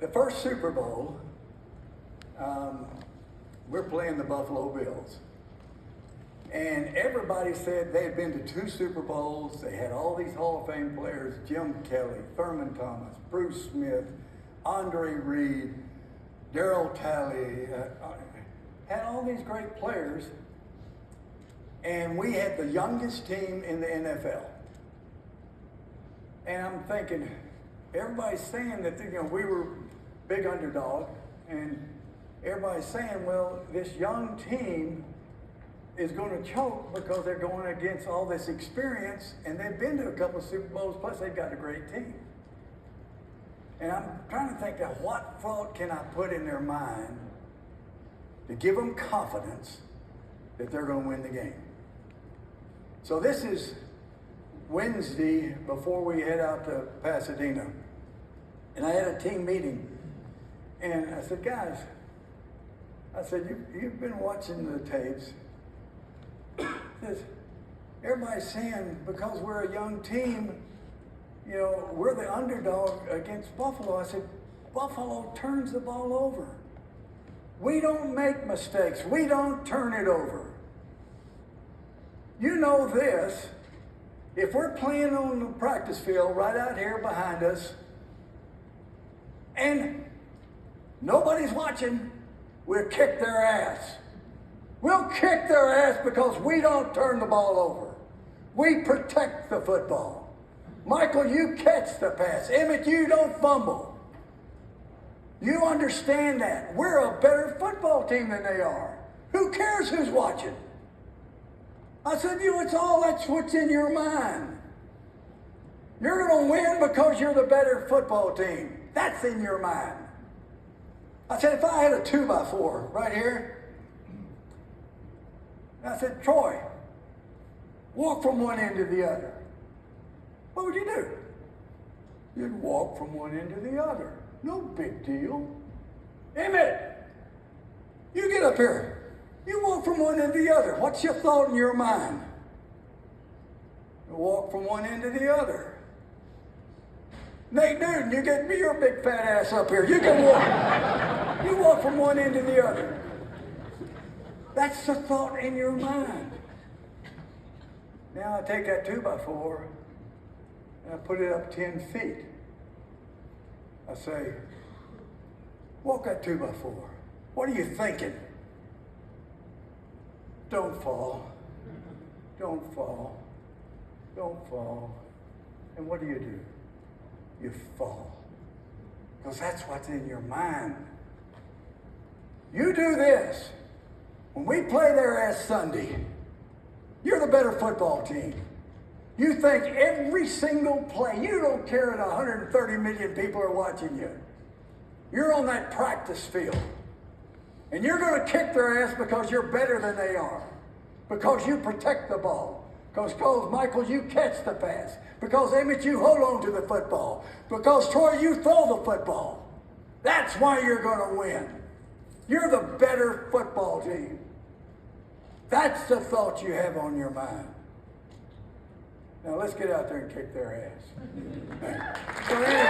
the first Super Bowl, we're playing the Buffalo Bills. And everybody said they had been to 2 Super Bowls. They had all these Hall of Fame players, Jim Kelly, Thurman Thomas, Bruce Smith, Andre Reed, Darryl Talley, had all these great players. And we had the youngest team in the NFL. And I'm thinking, everybody's saying that we were big underdog, and everybody's saying, well, this young team is going to choke because they're going against all this experience, and they've been to a couple of Super Bowls, plus they've got a great team. And I'm trying to think of what thought can I put in their mind to give them confidence that they're going to win the game. So this is Wednesday before we head out to Pasadena. And I had a team meeting. And I said, guys, you've been watching the tapes. Everybody's saying because we're a young team, we're the underdog against Buffalo. I said, Buffalo turns the ball over. We don't make mistakes. We don't turn it over. You know this. If we're playing on the practice field right out here behind us, and nobody's watching, we'll kick their ass. We'll kick their ass because we don't turn the ball over. We protect the football. Michael, you catch the pass. Emmett, you don't fumble. You understand that. We're a better football team than they are. Who cares who's watching? I said, that's what's in your mind. You're going to win because you're the better football team. That's in your mind. I said, if I had a 2x4 right here, I said, Troy, walk from one end to the other. What would you do? You'd walk from one end to the other. No big deal. Emmett, you get up here. You walk from one end to the other. What's your thought in your mind? You walk from one end to the other. Nate Newton, you get me your big fat ass up here. You can walk. You walk from one end to the other. That's the thought in your mind. Now I take that 2x4 and I put it up 10 feet. I say, walk that 2x4. What are you thinking? Don't fall. Don't fall. Don't fall. And what do? You fall. Because that's what's in your mind. You do this. When we play their ass Sunday, you're the better football team. You think every single play, you don't care that 130 million people are watching you. You're on that practice field. And you're going to kick their ass because you're better than they are. Because you protect the ball. Because Michael, you catch the pass. Because Emmett, you hold on to the football. Because Troy, you throw the football. That's why you're going to win. You're the better football team. That's the thought you have on your mind. Now let's get out there and kick their ass. So anyway,